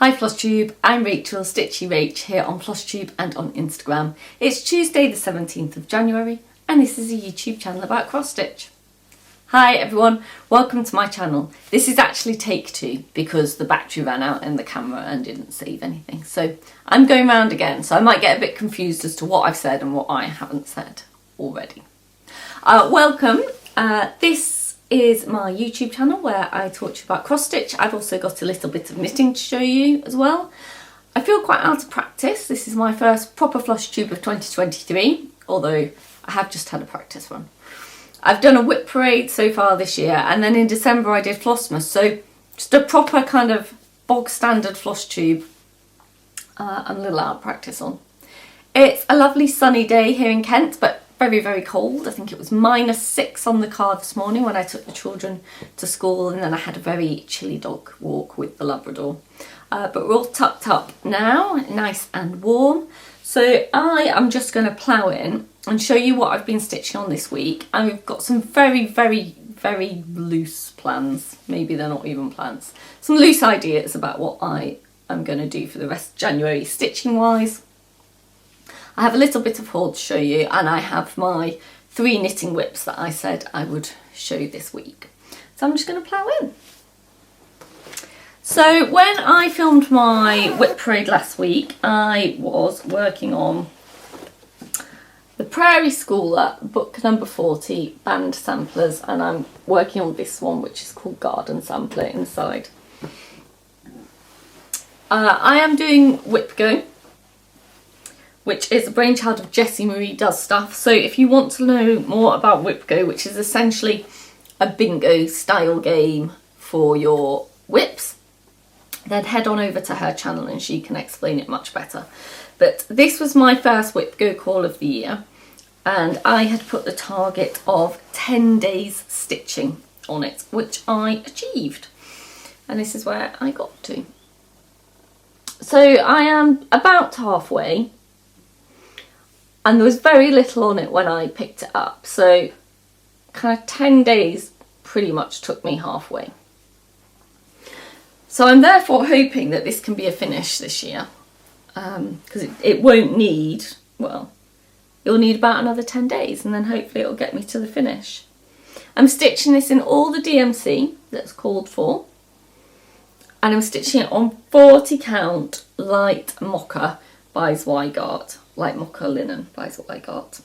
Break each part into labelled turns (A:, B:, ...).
A: Hi Flosstube, I'm Rachel, Stitchy Rach here on Flosstube and on Instagram. It's Tuesday the 17th of January and this is a YouTube channel about cross stitch. Hi everyone, welcome to my channel. This is actually take two because the battery ran out in the camera and didn't save anything. So I'm going round again, so I might get a bit confused as to what I've said and what I haven't said already. Welcome, this is my YouTube channel where I talk to you about cross stitch. I've also got a little bit of knitting to show you as well. I feel quite out of practice. This is my first proper Flosstube of 2023, although I have just had a practice run. I've done a whip parade so far this year, and then in December I did Flossmas, so just a proper kind of bog standard Flosstube. I'm a little out of practice on. It's a lovely sunny day here in Kent, but very, very cold. I think it was -6 on the car this morning when I took the children to school, and then I had a very chilly dog walk with the Labrador. But we're all tucked up now, nice and warm. So I am just going to plough in and show you what I've been stitching on this week. And we've got some very, very, very loose plans. Maybe they're not even plans. Some loose ideas about what I am going to do for the rest of January stitching wise. I have a little bit of haul to show you, and I have my 3 knitting whips that I said I would show this week. So I'm just going to plough in. So when I filmed my whip parade last week, I was working on the Prairie Schooler book number 40 band samplers, and I'm working on this one which is called Garden Sampler inside. I am doing WIPGO, which is a brainchild of Jessie Marie Does Stuff. So if you want to know more about WIPGO, which is essentially a bingo style game for your whips, then head on over to her channel and she can explain it much better. But this was my first WIPGO call of the year, and I had put the target of 10 days stitching on it, which I achieved. And this is where I got to. So I am about halfway. And there was very little on it when I picked it up, so kind of 10 days pretty much took me halfway. So I'm therefore hoping that this can be a finish this year, because it won't need, well, you'll need about another 10 days and then hopefully it'll get me to the finish. I'm stitching this in all the DMC that's called for, and I'm stitching it on 40 count light mocha by Zweigart. Light mocha linen by Zweigart.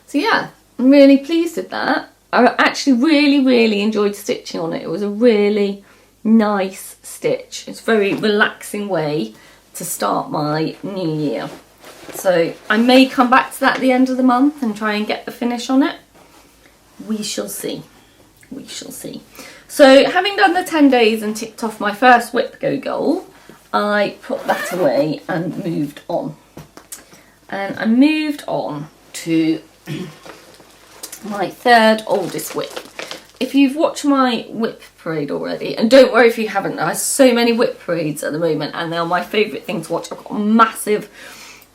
A: So yeah, I'm really pleased with that. I actually really enjoyed stitching on it. It was a really nice stitch. It's a very relaxing way to start my new year. So I may come back to that at the end of the month and try and get the finish on it. We shall see. We shall see. So having done the 10 days and ticked off my first WIPGO goal, I put that away and moved on. And I moved on to my third oldest whip. If you've watched my whip parade already, and don't worry if you haven't, I have so many whip parades at the moment and they're my favourite thing to watch. I've got a massive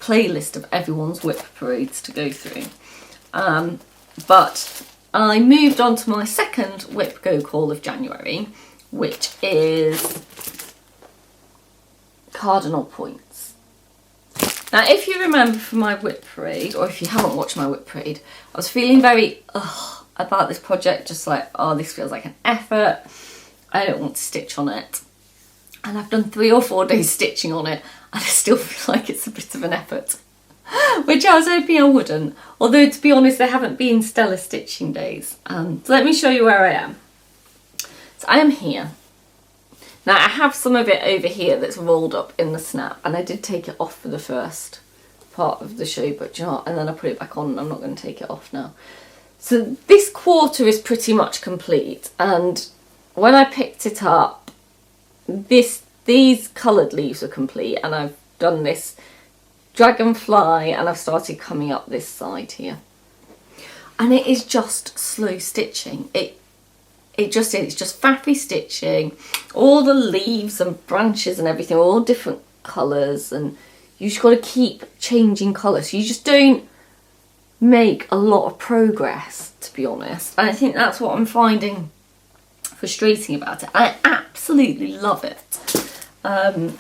A: playlist of everyone's whip parades to go through. But I moved on to my second WIPGO call of January, which is Cardinal Points. Now, if you remember from my whip parade, or if you haven't watched my whip parade, I was feeling very about this project, just like, oh, this feels like an effort. I don't want to stitch on it. And I've done 3 or 4 days stitching on it, and I still feel like it's a bit of an effort, which I was hoping I wouldn't. Although, to be honest, there haven't been stellar stitching days. So let me show you where I am. So I am here. Now I have some of it over here that's rolled up in the snap, and I did take it off for the first part of the show, but you know what? And then I put it back on and I'm not going to take it off now. So this quarter is pretty much complete, and when I picked it up, these coloured leaves are complete, and I've done this dragonfly and I've started coming up this side here. And it is just slow stitching. It just is, it's just faffy stitching. All the leaves and branches and everything are all different colours, and you just got to keep changing colours. You just don't make a lot of progress, to be honest. And I think that's what I'm finding frustrating about it. I absolutely love it. I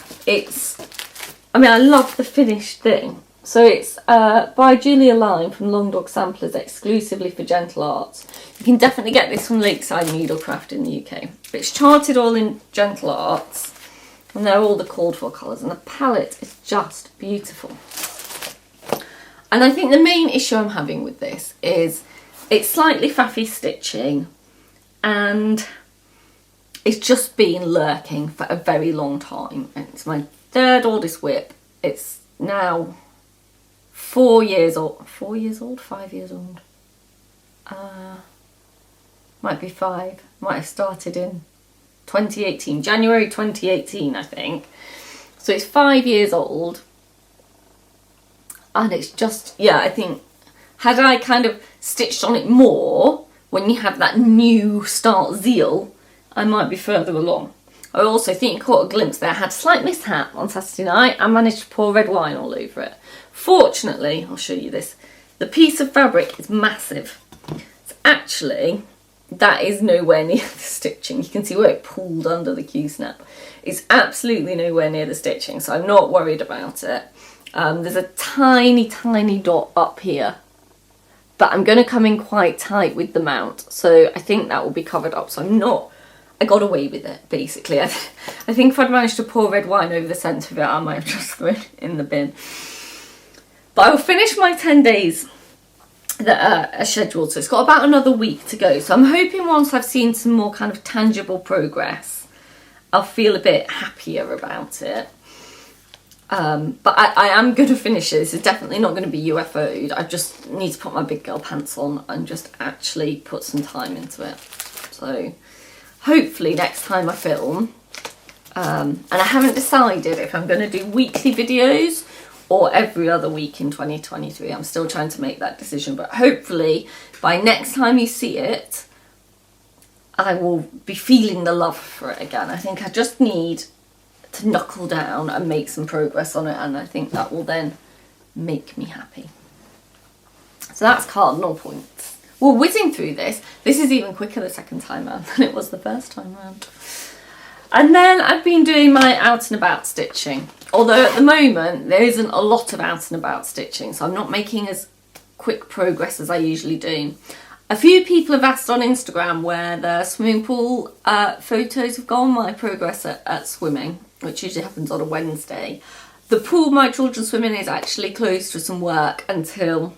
A: love the finished thing. So it's by Julia Lyme from Long Dog Samplers, exclusively for Gentle Arts. You can definitely get this from Lakeside Needlecraft in the UK. But it's charted all in Gentle Arts, and they're all the called for colours, and the palette is just beautiful. And I think the main issue I'm having with this is it's slightly faffy stitching, and it's just been lurking for a very long time. And it's my third oldest WIP. It's now 4 years old. 4 years old? 5 years old? Might be 5. Might have started in 2018. January 2018, I think. So it's 5 years old. And it's just, yeah, I think, had I kind of stitched on it more, when you have that new start zeal, I might be further along. I also think you caught a glimpse there. I had a slight mishap on Saturday night. I managed to pour red wine all over it. Fortunately, I'll show you this. The piece of fabric is massive. It's actually, that is nowhere near the stitching. You can see where it pulled under the Q-snap. It's absolutely nowhere near the stitching, so I'm not worried about it. There's a tiny, tiny dot up here, but I'm going to come in quite tight with the mount, so I think that will be covered up. So I got away with it, basically. I think if I'd managed to pour red wine over the centre of it, I might have just thrown it in the bin. But I will finish my 10 days that are scheduled, so it's got about another week to go. So I'm hoping once I've seen some more kind of tangible progress, I'll feel a bit happier about it. But I am going to finish it. This is definitely not going to be UFO'd. I just need to put my big girl pants on and just actually put some time into it. So hopefully next time I film, and I haven't decided if I'm going to do weekly videos or every other week in 2023. I'm still trying to make that decision, but hopefully by next time you see it, I will be feeling the love for it again. I think I just need to knuckle down and make some progress on it, and I think that will then make me happy. So that's cardinal points. Well, whizzing through this is even quicker the second time around than it was the first time around. And then I've been doing my out and about stitching, although at the moment there isn't a lot of out and about stitching, so I'm not making as quick progress as I usually do. A few people have asked on Instagram where the swimming pool photos have gone, my progress at swimming, which usually happens on a Wednesday. The pool my children swim in is actually closed for some work until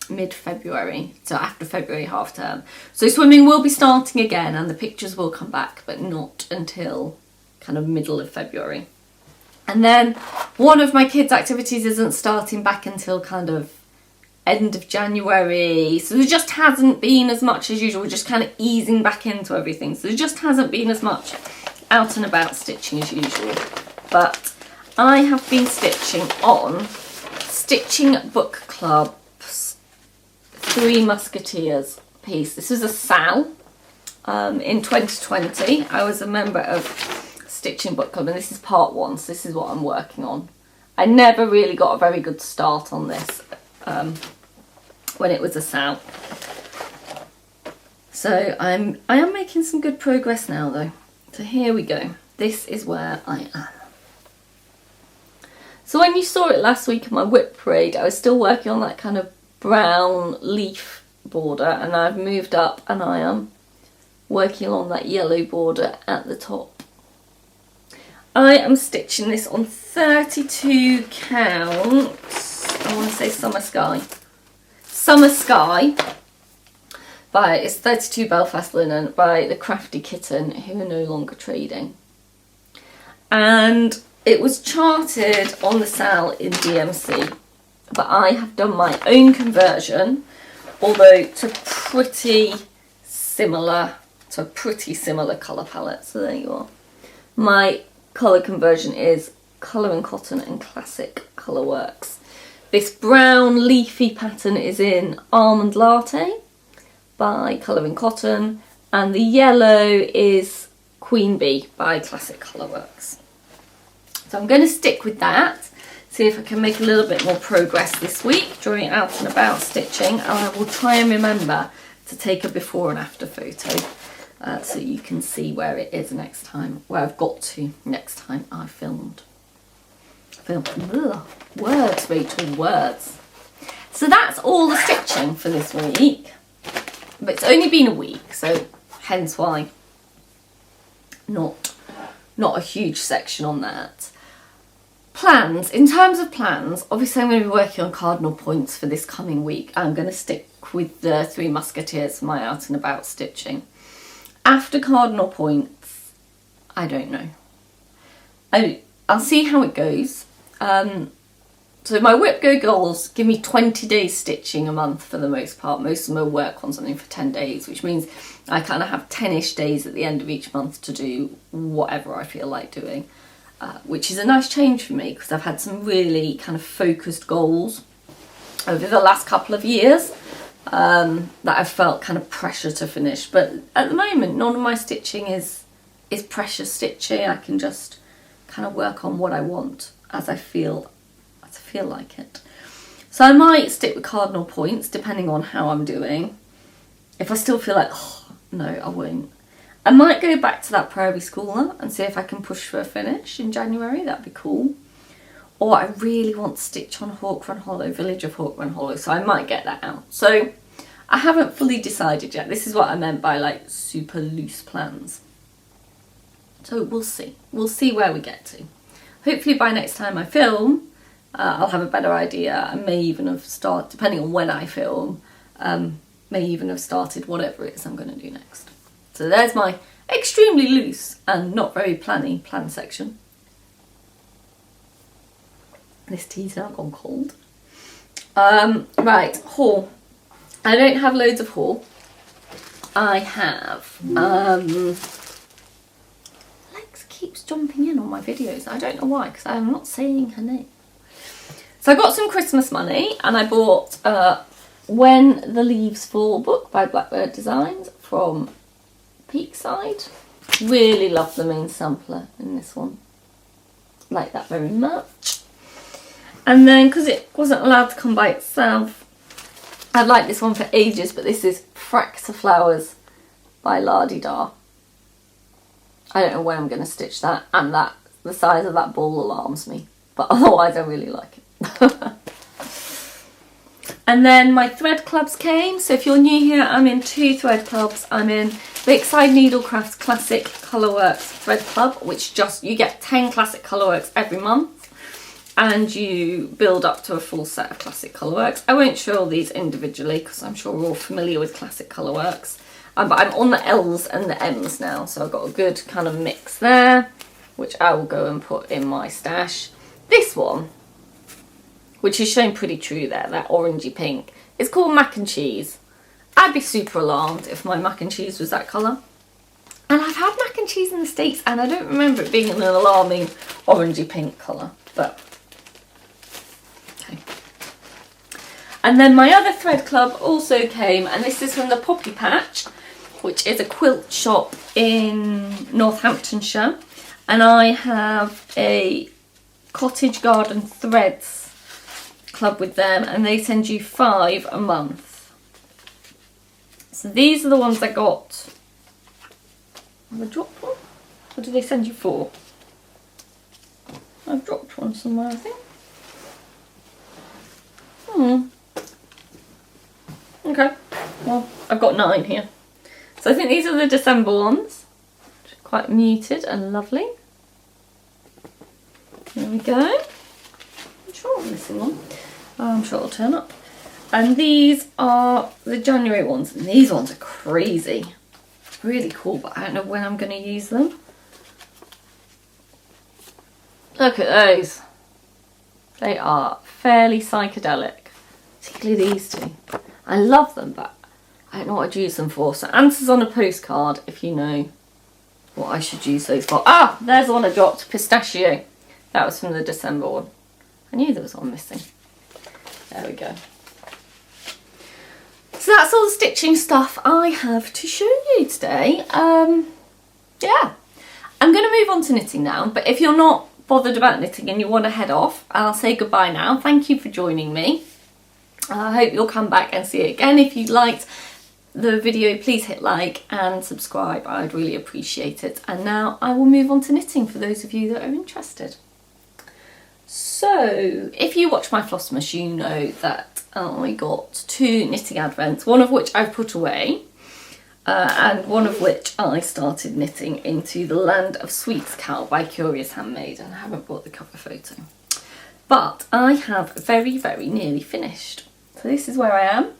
A: mid-February, so after February half term. So swimming will be starting again and the pictures will come back, but not until kind of middle of February. And then one of my kids' activities isn't starting back until kind of end of January, so there just hasn't been as much as usual. We're just kind of easing back into everything, so there just hasn't been as much out and about stitching as usual. But I have been stitching on Stitching Book Club's Three Musketeers piece. This was a SAL in 2020. I was a member of Stitching Book Club, and this is part 1, so this is what I'm working on. I never really got a very good start on this when it was a SAL. So I am making some good progress now though. So here we go. This is where I am. So when you saw it last week in my WIP parade, I was still working on that kind of brown leaf border, and I've moved up and I am working along that yellow border at the top. I am stitching this on 32 counts. I want to say Summer Sky. Summer Sky it's 32 Belfast linen by the Crafty Kitten, who are no longer trading. And it was charted on the SAL in DMC, but I have done my own conversion, although to a pretty similar colour palette. So there you are. My colour conversion is Colour & Cotton and Classic Colourworks. This brown leafy pattern is in Almond Latte by Colour & Cotton, and the yellow is Queen Bee by Classic Colourworks. So I'm going to stick with that, see if I can make a little bit more progress this week during out and about stitching, and I will try and remember to take a before and after photo. so you can see where it is next time, where I've got to next time I filmed. Ugh, words, Rachel, words. So that's all the stitching for this week. But it's only been a week, so hence why not a huge section on that. Plans. In terms of plans, obviously I'm going to be working on cardinal points for this coming week. I'm going to stick with the Three Musketeers for my out and about stitching. After cardinal points, I don't know. I'll see how it goes. So my WIPGO goals give me 20 days stitching a month for the most part. Most of them will work on something for 10 days, which means I kind of have 10-ish days at the end of each month to do whatever I feel like doing, which is a nice change for me because I've had some really kind of focused goals over the last couple of years that I've felt kind of pressure to finish. But at the moment, none of my stitching is pressure stitching. I can just kind of work on what I want as I feel like it. So I might stick with cardinal points depending on how I'm doing. If I still feel like, oh, no, I won't. I might go back to that Prairie Schooler and see if I can push for a finish in January. That'd be cool. Or I really want to stitch on Hawk Run Hollow, Village of Hawk Run Hollow, so I might get that out. So I haven't fully decided yet. This is what I meant by like super loose plans. So we'll see. We'll see where we get to. Hopefully by next time I film, I'll have a better idea. I may even have started, depending on when I film, may even have started whatever it is I'm going to do next. So there's my extremely loose and not very plan section. This tea's now gone cold. Right, haul. I don't have loads of haul. I have... Lex keeps jumping in on my videos. I don't know why, because I'm not saying her name. So I got some Christmas money and I bought When the Leaves Fall book by Blackbird Designs from Peakside. Really love the main sampler in this one. Like that very much. And then, because it wasn't allowed to come by itself, I've liked this one for ages, but this is Fracta Flowers by La-Di-Da. I don't know when I'm going to stitch that, and that the size of that ball alarms me. But otherwise I really like it. And then my thread clubs came. So if you're new here, I'm in 2 thread clubs. I'm in Lakeside Needlecraft's Classic Colourworks thread club, which you get 10 classic colourworks every month and you build up to a full set of classic colourworks. I won't show all these individually because I'm sure we're all familiar with classic colourworks. But I'm on the L's and the M's now, so I've got a good kind of mix there, which I will go and put in my stash. This one, which is shown pretty true there, that orangey pink, is called Mac and Cheese. I'd be super alarmed if my mac and cheese was that colour. And I've had mac and cheese in the States and I don't remember it being an alarming orangey pink colour, but okay. And then my other thread club also came, and this is from the Poppy Patch, which is a quilt shop in Northamptonshire. And I have a Cottage Garden Threads club with them, and they send you 5 a month. So these are the ones I got. Have I dropped one? Or did they send you 4? I've dropped one somewhere, I think. Okay, well, I've got 9 here. So I think these are the December ones. Quite muted and lovely. There we go. I'm sure I'm missing one. I'm sure it'll turn up. And these are the January ones, and these ones are crazy. Really cool, but I don't know when I'm going to use them. Look at those. They are fairly psychedelic, particularly these two. I love them, but I don't know what I'd use them for. So answers on a postcard if you know what I should use those for. Ah, there's the one I dropped, Pistachio. That was from the December one. I knew there was one missing. There we go. So that's all the stitching stuff I have to show you today. Yeah, I'm going to move on to knitting now, but if you're not bothered about knitting and you want to head off, I'll say goodbye now. Thank you for joining me. I hope you'll come back and see it again if you'd liked. the video, please hit like and subscribe. I'd really appreciate it. And now I will move on to knitting for those of you that are interested. So if you watch my Flossmas, you know that I got 2 knitting advents, one of which I've put away and one of which I started knitting into the Land of Sweets cowl by Curious Handmade, and I haven't brought the cover photo. But I have very, very nearly finished. So this is where I am.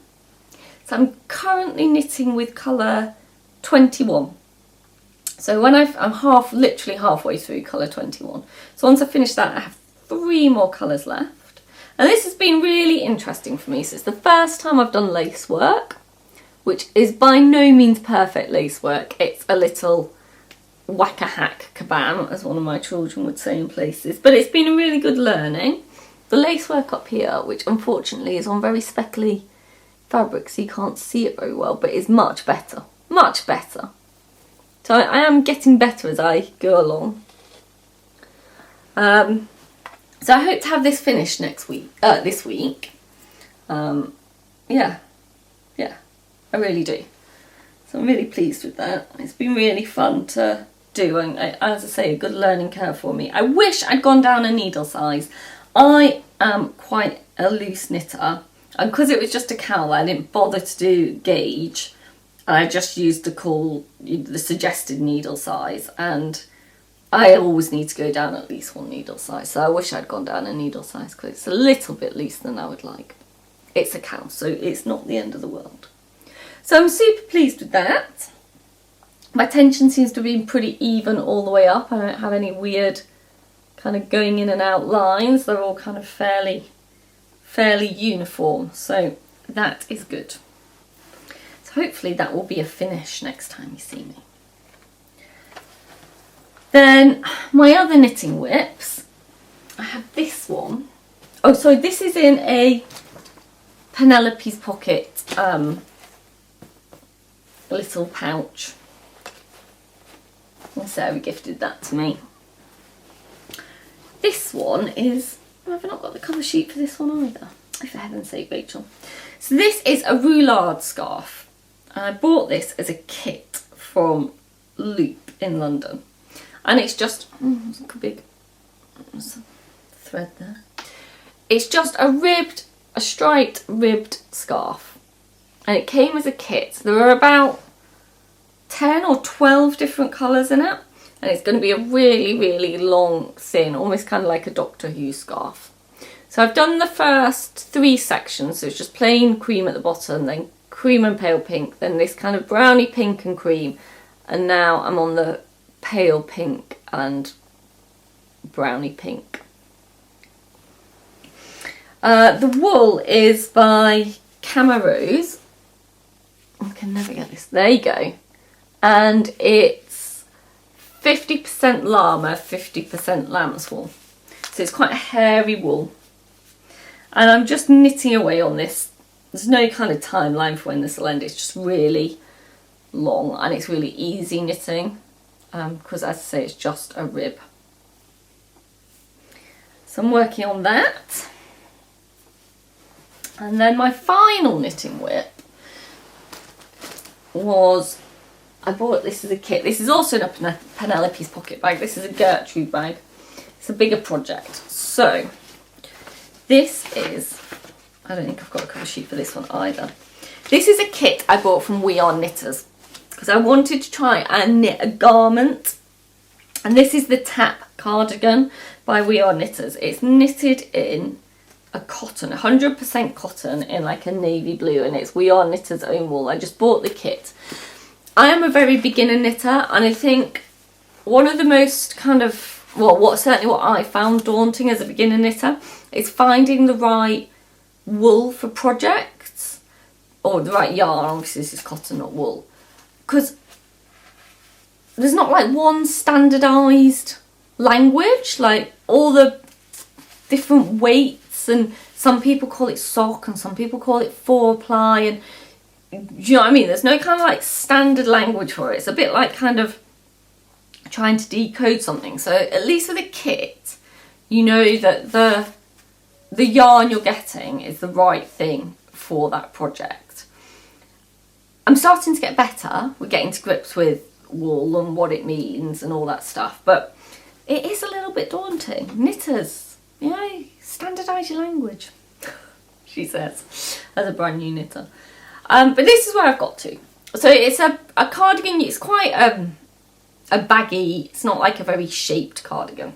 A: So I'm currently knitting with colour 21. So when I'm literally halfway through colour 21. So once I finish that, I have 3 more colours left. And this has been really interesting for me. So it's the first time I've done lace work, which is by no means perfect lace work. It's a little whack-a-hack kabam, as one of my children would say in places. But it's been a really good learning. The lace work up here, which unfortunately is on very speckly fabric, so you can't see it very well, but is much better. Much better. So I am getting better as I go along. So I hope to have this finished this week. Yeah, I really do. So I'm really pleased with that. It's been really fun to do, and as I say, a good learning curve for me. I wish I'd gone down a needle size. I am quite a loose knitter, and because it was just a cowl, I didn't bother to do gauge. I just used the suggested needle size, and I always need to go down at least 1 needle size. So I wish I'd gone down a needle size because it's a little bit looser than I would like. It's a cowl, so it's not the end of the world. So I'm super pleased with that. My tension seems to have been pretty even all the way up. I don't have any weird kind of going in and out lines. They're all kind of fairly uniform. So that is good. So hopefully that will be a finish next time you see me. Then my other knitting whips, I have this one. Oh, sorry, this is in a Penelope's pocket little pouch. And Sarah gifted that to me. This one is, I've not got the cover sheet for this one either. Oh, for heaven's sake, Rachel. So this is a roulade scarf. And I bought this as a kit from Loop in London. And it's just, there's a big thread there. It's just a striped ribbed scarf. And it came as a kit. There were about 10 or 12 different colours in it. And it's going to be a really, really long, thin, almost kind of like a Doctor Who scarf. So I've done the first 3 sections. So it's just plain cream at the bottom, then cream and pale pink, then this kind of browny pink and cream. And now I'm on the pale pink and browny pink. The wool is by Camarose. I can never get this. There you go. And it's 50% llama, 50% lamb's wool. So it's quite a hairy wool. And I'm just knitting away on this. There's no kind of timeline for when this will end. It's just really long and it's really easy knitting. Because as I say, it's just a rib. So I'm working on that. And then my final knitting whip was, I bought this as a kit. This is also in a Penelope's pocket bag. This is a Gertrude bag. It's a bigger project. So this is, I don't think I've got a cover sheet for this one either. This is a kit I bought from We Are Knitters because I wanted to try and knit a garment. And this is the Tap cardigan by We Are Knitters. It's knitted in a cotton, 100% cotton in like a navy blue, and it's We Are Knitters own wool. I just bought the kit. I am a very beginner knitter, and I think one of the most kind of, well, certainly what I found daunting as a beginner knitter is finding the right wool for projects, or the right yarn. Obviously this is cotton, not wool, because there's not like one standardised language, like all the different weights, and some people call it sock and some people call it 4-ply, and do you know what I mean? There's no kind of like standard language for it. It's a bit like kind of trying to decode something. So at least with a kit, you know that the yarn you're getting is the right thing for that project. I'm starting to get better. We're getting to grips with wool and what it means and all that stuff, but it is a little bit daunting. Knitters, you know, standardise your language, she says, as a brand new knitter. But this is where I've got to. So it's a cardigan. It's quite a baggy, it's not like a very shaped cardigan.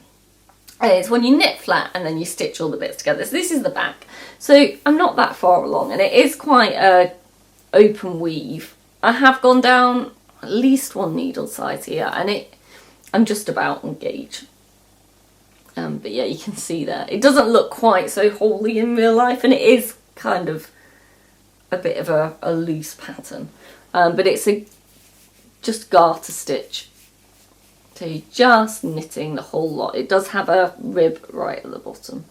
A: It's when you knit flat and then you stitch all the bits together. So this is the back. So I'm not that far along, and it is quite a open weave. I have gone down at least one needle size here, and I'm just about on gauge. But yeah, you can see there. It doesn't look quite so wholly in real life, and it is kind of a bit of a loose pattern. But it's just garter stitch. So you're just knitting the whole lot. It does have a rib right at the bottom.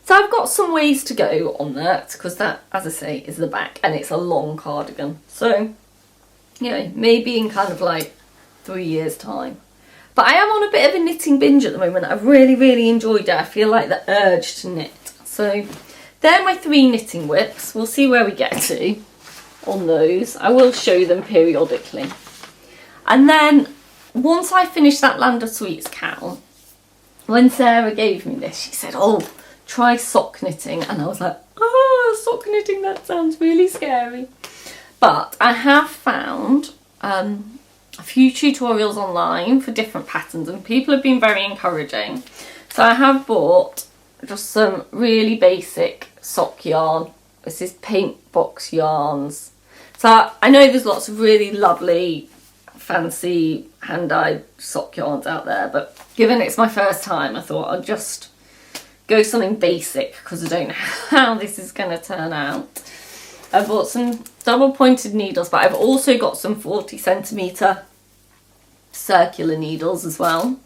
A: So I've got some ways to go on that, because that, as I say, is the back, and it's a long cardigan. So, you know, maybe in kind of like 3 years' time. But I am on a bit of a knitting binge at the moment. I've really, really enjoyed it. I feel like the urge to knit. So they're my 3 knitting whips. We'll see where we get to on those. I will show them periodically. And then once I finish that Land of Sweets cowl, when Sarah gave me this, she said, oh, try sock knitting. And I was like, oh, sock knitting, that sounds really scary. But I have found a few tutorials online for different patterns, and people have been very encouraging. So I have bought just some really basic sock yarn. This is Paint Box Yarns. So I know there's lots of really lovely fancy hand-dyed sock yarns out there, but given it's my first time, I thought I'd just go something basic, because I don't know how this is going to turn out. I bought some double pointed needles, but I've also got some 40cm circular needles as well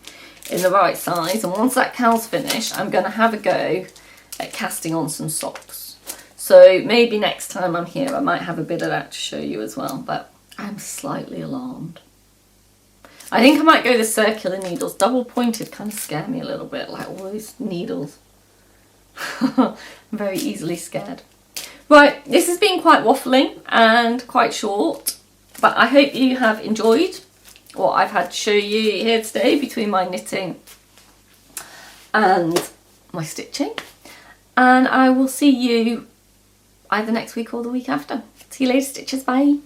A: in the right size, and once that cowl's finished, I'm going to have a go at casting on some socks. So maybe next time I'm here I might have a bit of that to show you as well, but I'm slightly alarmed. I think I might go the circular needles. Double pointed kind of scare me a little bit, like all those needles. I'm very easily scared. Right, this has been quite waffling and quite short, but I hope you have enjoyed what I've had to show you here today between my knitting and my stitching. And I will see you either next week or the week after. See you later, stitchers. Bye.